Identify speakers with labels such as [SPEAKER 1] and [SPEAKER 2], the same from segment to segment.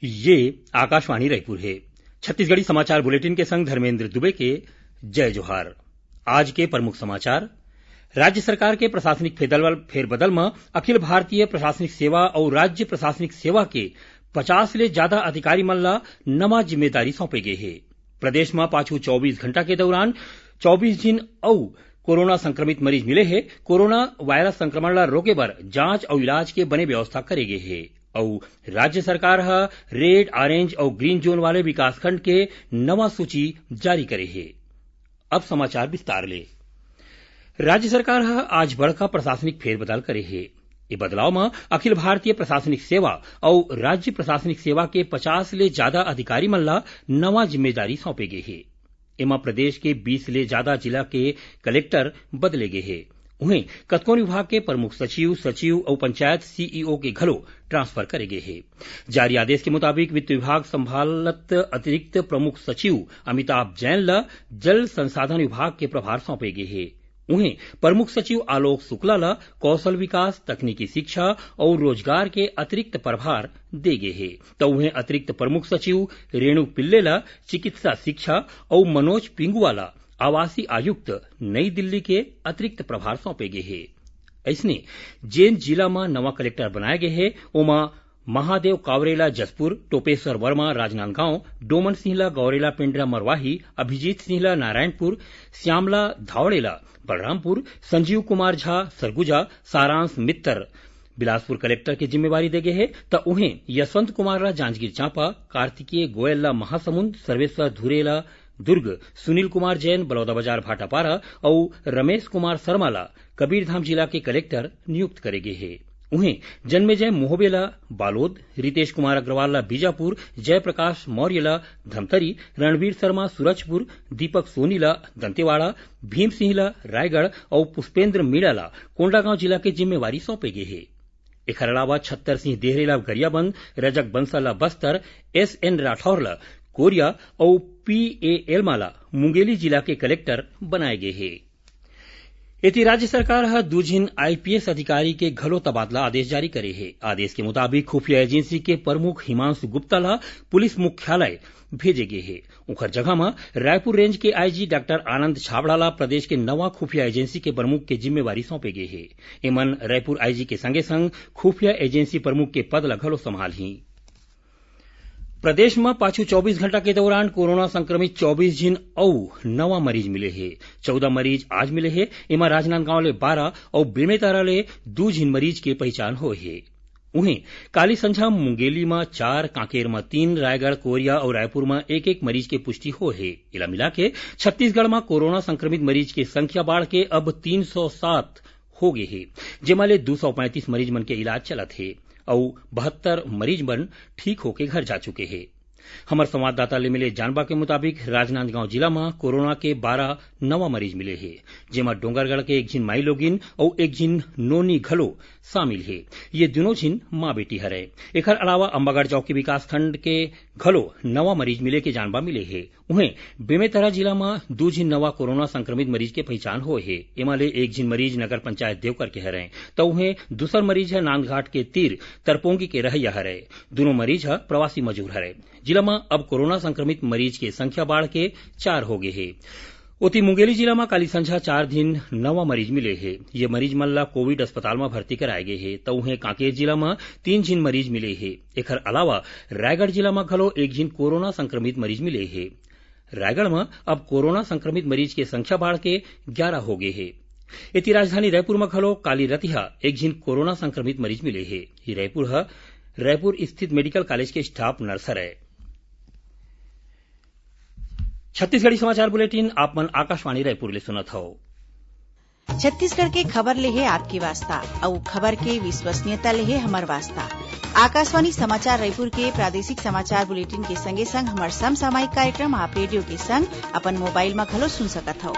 [SPEAKER 1] ये आकाशवाणी रायपुर है। छत्तीसगढ़ी समाचार बुलेटिन के संग धर्मेंद्र दुबे के जय जोहार। आज के प्रमुख समाचार। राज्य सरकार के प्रशासनिक फेरबदल में अखिल भारतीय प्रशासनिक सेवा और राज्य प्रशासनिक सेवा के 50 ले ज्यादा अधिकारी मन ला नवा जिम्मेदारी सौंपे गए है। प्रदेश में पाछू 24 घंटा के दौरान 24 जिन अउ कोरोना संक्रमित मरीज मिले है। कोरोना वायरस संक्रमण ला रोके बर जांच और इलाज के बने व्यवस्था करे गए है और राज्य सरकार ह रेड, ऑरेंज और ग्रीन जोन वाले विकासखंड के नवा सूची जारी करे है। अब समाचार विस्तार ले। राज्य सरकार ह आज बड़का प्रशासनिक फेरबदल करे है। ये बदलाव में अखिल भारतीय प्रशासनिक सेवा और राज्य प्रशासनिक सेवा के 50 ले ज्यादा अधिकारी मन ला नवा जिम्मेदारी सौंपे गए है। एमा प्रदेश के 20 ले ज्यादा जिला के कलेक्टर बदले गए है। उन्हें कतकोन विभाग के प्रमुख सचिव और पंचायत सीईओ के घलो ट्रांसफर करे गए है। जारी आदेश के मुताबिक वित्त विभाग संभालत अतिरिक्त प्रमुख सचिव अमिताभ जैन ला जल संसाधन विभाग के प्रभार सौंपे गए है। उन्हें प्रमुख सचिव आलोक शुक्ला ला कौशल विकास, तकनीकी शिक्षा और रोजगार के अतिरिक्त प्रभार दे गए है। तो उन्हें अतिरिक्त प्रमुख सचिव रेणु पिल्ले ला चिकित्सा शिक्षा और मनोज पिंगुआ ला आवासीय आयुक्त नई दिल्ली के अतिरिक्त प्रभार सौंपे गए है। ऐसने जेन जिला में नवा कलेक्टर बनाए गए है ओमा महादेव कावरेला जसपुर, टोपेश्वर वर्मा राजनांदगांव, डोमन सिंहला गौरेला पेंड्रा मरवाही, अभिजीत सिंहला नारायणपुर, श्यामला धावड़ेला बलरामपुर, संजीव कुमार झा सरगुजा, सारांश मित्तर बिलासपुर कलेक्टर की जिम्मेवारी दे गए है। तो उन्हें यशवंत कुमार ला जांजगीर चांपा, कार्तिकेय गोयल ला महासमुंद, सर्वेश्वर धुरेला दुर्ग, सुनील कुमार जैन बलौदाबाजार भाटापारा और रमेश कुमार शर्मा ला कबीरधाम जिला के कलेक्टर नियुक्त करे गए है। उन्हें जन्मेजय मोहबेला बालोद, रितेश कुमार अग्रवाल ला बीजापुर, जयप्रकाश मौर्य ला धमतरी, रणवीर शर्मा सूरजपुर, दीपक सोनी ला दंतेवाड़ा, भीम सिंह ला रायगढ़ और पुष्पेंद्र मीणा ला कोंडागांव जिला के जिम्मेवारी सौंपे गए है। एकर अलावा छत्तर सिंह देहरे ला गरियाबंद, रजक बंसल ला बस्तर, SN राठौर ला कोरिया और PA एल्मा ला मुंगेली जिला के कलेक्टर बनाए गए है। इति राज्य सरकार ह दूजिन IPS अधिकारी के घलो तबादला आदेश जारी करे है। आदेश के मुताबिक खुफिया एजेंसी के प्रमुख हिमांशु गुप्ता ला पुलिस मुख्यालय भेजे गए है। उखर जगह में रायपुर रेंज के IG डॉक्टर आनंद छाबड़ा ला प्रदेश के नवा खुफिया एजेंसी के प्रमुख के जिम्मेवारी सौंपे गए है। एमन रायपुर IG के संगे संग खुफिया एजेंसी प्रमुख के पद ला घलो संभाल ही। प्रदेश में पाछू 24 घंटा के दौरान कोरोना संक्रमित 24 जिन और नवा मरीज मिले हैं। 14 मरीज आज मिले हैं। एमा राजनांदगांव ले 12 और बेमेतरा ले 2 जिन मरीज के पहचान हुए है। उन्हें काली संझा मुंगेली में 4, कांकेर में 3, रायगढ़, कोरिया और रायपुर में 1-1 मरीज के पुष्टि हो है। इला मिला के छत्तीसगढ़ में कोरोना संक्रमित मरीज की संख्या बढ़ के अब 307 हो गए है। जेमा ले 235 मरीज मन के इलाज चलत है और 72 मरीज मन ठीक होके घर जा चुके हैं। हमारे संवाददाता ले मिले जानबा के मुताबिक राजनांदगांव जिला में कोरोना के 12 नवा मरीज मिले हैं, जेमा डोंगरगढ़ के 1 जिन माई लोगिन और 1 जिन नोनी घलो शामिल है। ये दोनों जिन माँ बेटी हरे। एकर अलावा अंबागढ़ चौकी विकास खंड के घलो नवा मरीज मिले के जानबा मिले है। उन्हें बेमेतरा जिला में 2 जिन नवा कोरोना संक्रमित मरीज के पहचान हुए है। एमा ले 1 जिन मरीज नगर पंचायत देवकर के हरे तो उन्हें दूसर मरीज है नांदघाट के तीर तरपोंगी के रहैया हरे। दोनों मरीज है प्रवासी मजूर हरे। जिला में अब कोरोना संक्रमित मरीज की संख्या बढ़ के 4 हो गए है। उती मुंगेली जिला में काली संझा 4 दिन नवा मरीज मिले है। ये मरीज मन ला कोविड अस्पताल में भर्ती कराए गए है। तो उन्हें कांकेर जिला में 3 जिन मरीज मिले है। एकर अलावा रायगढ़ जिला में घलो 1 जिन कोरोना संक्रमित मरीज मिले है। रायगढ़ में अब कोरोना संक्रमित मरीज की संख्या बढ़ के 11 हो गए है। इति राजधानी रायपुर में घलो काली रतिहा 1 जिन कोरोना संक्रमित मरीज मिले है। ये रायपुर स्थित मेडिकल कॉलेज के स्टाफ नर्स है। छत्तीसगढ़ी समाचार बुलेटिन आप मन आकाशवाणी रायपुर ले सुनत हो।
[SPEAKER 2] छत्तीसगढ़ के खबर ले है आपकी वास्ता और खबर के विश्वसनीयता ले है हमर वास्ता। आकाशवाणी समाचार रायपुर के प्रादेशिक समाचार बुलेटिन के संगे संग हमर समसामयिक कार्यक्रम आप रेडियो के संग अपन मोबाइल में घलो सुन सकत हो।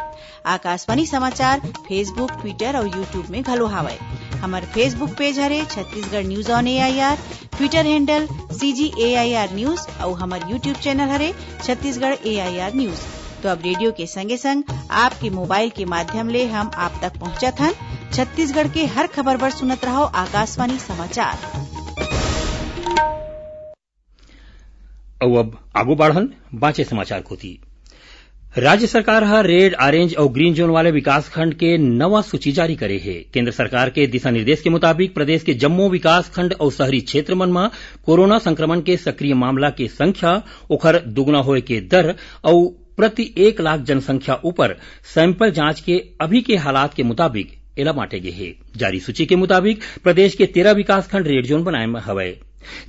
[SPEAKER 2] आकाशवाणी समाचार फेसबुक, ट्विटर और यूट्यूब में घलो हावय। हमर फेसबुक पेज हरे Chhattisgarh news on AIR, Twitter handle CGAIR news और हमर यूट्यूब चैनल हरे छत्तीसगढ़ AIR न्यूज। तो अब रेडियो के संगे संग आपके मोबाइल के माध्यम ले हम आप तक पहुंचत हन। छत्तीसगढ़ के हर खबर पर सुनत रहो आकाशवाणी समाचार।
[SPEAKER 1] अब आगू बढ़न बाँचे समाचार कोती। राज्य सरकार हा रेड ऑरेंज और ग्रीन जोन वाले विकास खंड के नवा सूची जारी करे है। केंद्र सरकार के दिशा निर्देश के मुताबिक प्रदेश के जम्मू विकास खंड और शहरी क्षेत्र मन में कोरोना संक्रमण के सक्रिय मामला के संख्या ओखर दुगुना होए के दर और प्रति 1 लाख जनसंख्या ऊपर सैंपल जांच के अभी के हालात के मुताबिक एला बांटे गए है। जारी सूची के मुताबिक प्रदेश के 13 विकास खंड रेड जोन बनाए में हवय,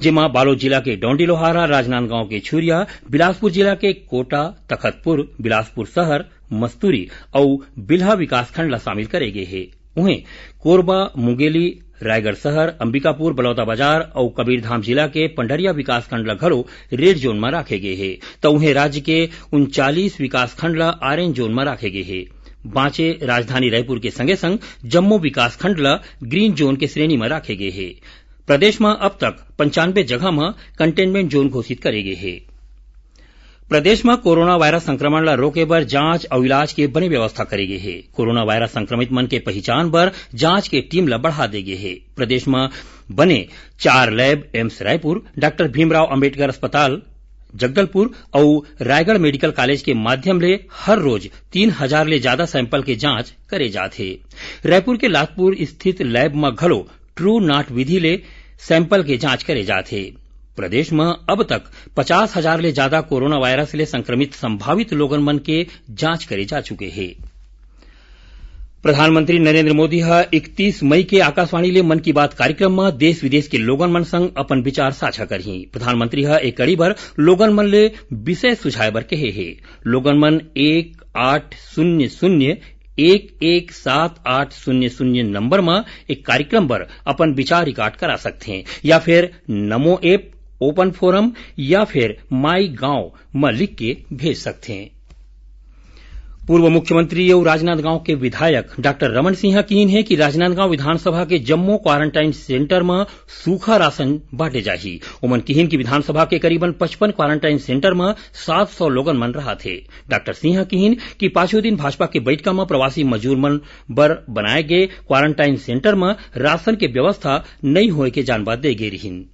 [SPEAKER 1] जेमा बालोद जिला के डौंडी लोहारा, राजनांदगांव के छुरिया, बिलासपुर जिला के कोटा, तखतपुर, बिलासपुर शहर, मस्तूरी और बिल्हा विकास खंड ला शामिल करे गए है। उन्हें कोरबा, मुंगेली, रायगढ़ शहर, अंबिकापुर, बलौदा बाजार और कबीरधाम जिला के पंडरिया विकास खंड ला घलो रेड जोन में राखे गए है, तो उन्हें राज्य के 39 विकास खंड ला ऑरेंज जोन में राखे गए है। बांचे राजधानी रायपुर के संगे संग जम्मू विकास खंड ला ग्रीन जोन के श्रेणी में राखे गए है। प्रदेश में अब तक 95 जगह में कंटेनमेंट जोन घोषित करे गए है। प्रदेश में कोरोना वायरस संक्रमण ला रोके बर जांच और इलाज के बने व्यवस्था करे गए है। कोरोना वायरस संक्रमित मन के पहचान बर जांच के टीम ला बढ़ा दे गए है। प्रदेश में बने 4 लैब एम्स रायपुर, डॉक्टर भीमराव अंबेडकर अस्पताल जगदलपुर और रायगढ़ मेडिकल कॉलेज के माध्यम ले हर रोज 3000 ले ज्यादा सैंपल के जांच करे जाथे। रायपुर के लातपुर स्थित लैब में घलो ट्रू नॉट विधि ले सैंपल के जांच करे जाथे। प्रदेश में अब तक 50,000 ले ज्यादा कोरोना वायरस ले संक्रमित संभावित लोगन मन के जांच करे जा चुके हैं। प्रधानमंत्री नरेंद्र मोदी हा 31 मई के आकाशवाणी ले मन की बात कार्यक्रम में देश विदेश के लोगन मन संग अपन विचार साझा करही। प्रधानमंत्री हा एक कड़ी बर लोगन मन ले विषय सुझाए बर कहे है। लोगन मन 1800-117800 नंबर में एक कार्यक्रम पर अपन विचार रिकॉर्ड करा सकते हैं, या फिर नमो ऐप, ओपन फोरम या फिर माई गांव में लिख के भेज सकते हैं। पूर्व मुख्यमंत्री और राजनांदगांव के विधायक डॉक्टर रमन सिंह कीन है कि राजनांदगांव विधानसभा के जम्मू क्वारंटाइन सेंटर में सूखा राशन बांटे जाही। उमन कीन की विधानसभा के करीबन 55 क्वारंटाइन सेंटर में 700 लोगन मन रहा थे। डॉक्टर सिंह कीन की 5वें दिन भाजपा के बैठका में प्रवासी मजदूर मन बर बनाए गए क्वारंटाइन सेंटर में राशन के व्यवस्था नहीं होए के जानबाद दे गई रही।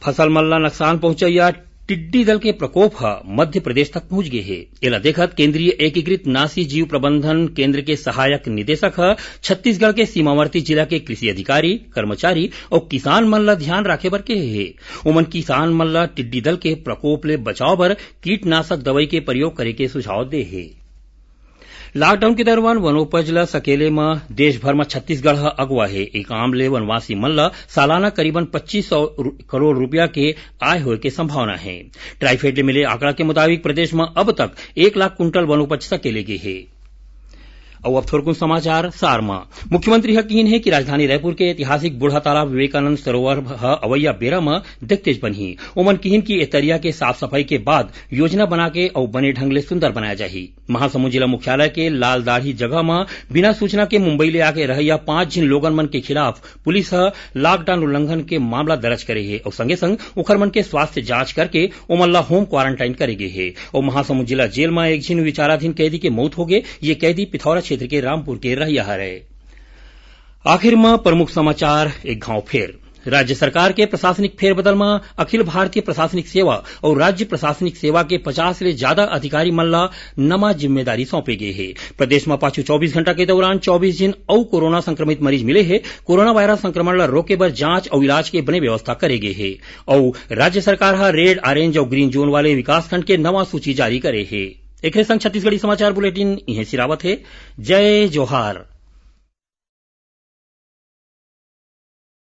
[SPEAKER 1] फसल मन ला नुकसान पहुंचैया टिड्डी दल के प्रकोप मध्य प्रदेश तक पहुंच गए है। एला देखत केंद्रीय एकीकृत नासी जीव प्रबंधन केंद्र के सहायक निदेशक छत्तीसगढ़ के सीमावर्ती जिला के कृषि अधिकारी, कर्मचारी और किसान मन ला ध्यान रखे बर कहे है। उमन किसान मन ला टिड्डी दल के प्रकोप ले बचाव बर कीटनाशक दवाई के प्रयोग करे के सुझाव दे है। लॉकडाउन के दौरान वनोपज ला सकेले में देश भर में छत्तीसगढ़ अगुवा है। एक आम ले वनवासी मन ला सालाना करीबन 2500 करोड़ रुपया के आय होए के संभावना है। ट्राइफेड ले मिले आंकड़ा के मुताबिक प्रदेश में अब तक 1 लाख कुंटल वनोपज सकेले गए है। और अब थोड़कुन समाचार सार में मुख्यमंत्री यकीन है कि राजधानी रायपुर के ऐतिहासिक बूढ़ा तालाब विवेकानंद सरोवर अवैया बेरा में दिखतेज बनी। उमन कीन की एतरिया के साफ सफाई के बाद योजना बना के और बने ढंग ले सुंदर बनाया जाही। महासमुंद जिला मुख्यालय के लाल दाढ़ी जगह में बिना सूचना के मुंबई ले आके रहैया 5 जिन लोगन मन के खिलाफ पुलिस लॉकडाउन उल्लंघन के मामला दर्ज करे है और संगे संग उखर मन के स्वास्थ्य जांच करके उमन ला होम क्वारंटाइन करे गए है। और महासमुंद जिला जेल में एक जिन विचाराधीन कैदी के मौत हो गए। ये कैदी पिथौरा क्षेत्र के रामपुर के रहिया है। आखिर में प्रमुख समाचार एक घाव फेर। राज्य सरकार के प्रशासनिक फेरबदल में अखिल भारतीय प्रशासनिक सेवा और राज्य प्रशासनिक सेवा के 50 से ज्यादा अधिकारी मन ला नमा जिम्मेदारी सौंपे गए है। प्रदेश में पाछू 24 घंटा के दौरान 24 जिन और कोरोना संक्रमित मरीज मिले हैं। कोरोना वायरस संक्रमण ला रोके बर जांच और इलाज के बने व्यवस्था करे गए है। और राज्य सरकार रेड ऑरेंज और ग्रीन जोन वाले विकासखंड के नवा सूची जारी करे है। एक संग छत्तीसगढ़ी समाचार बुलेटिन इहे सिरावत है। जय जोहार।